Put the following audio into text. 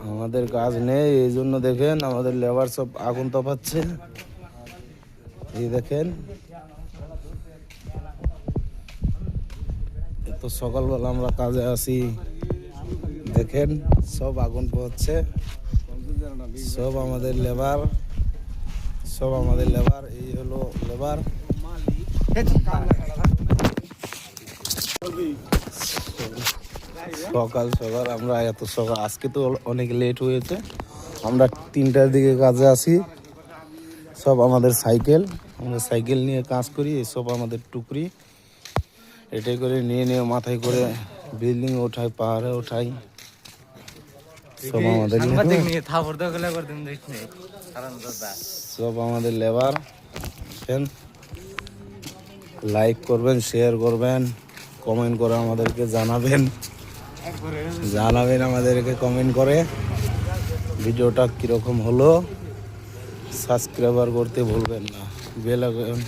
আমাদের কাজ নেই, এই জন্য দেখেন আমাদের লেবার সব আগুন তাপাচ্ছে। এই দেখেন, তো সকালবেলা আমরা কাজে আসি, দেখেন সব আগুন পোহাচ্ছে, সব আমাদের লেবার, সব আমাদের লেবার। এই হলো লেবার। সকাল সকাল আমরা এত সকাল, আজকে তো অনেক লেট হয়েছে। আমরা 3টার দিকে কাজে আসি। সব আমাদের সাইকেল, আমরা সাইকেল নিয়ে কাজ করি। সব আমাদের টুকরি, এটাই করে নিয়ে নিয়ে মাথায় করে বিল্ডিং ওঠাই, পাহাড়ে ওঠাই। সব আমাদের সব আমাদের লেবার। লাইক করবেন, শেয়ার করবেন, কমেন্ট করে আমাদেরকে জানাবেন আমাদেরকে কমেন্ট করে ভিডিওটা কীরকম হলো। সাবস্ক্রাইবার করতে ভুলবেন না, বেল আইকন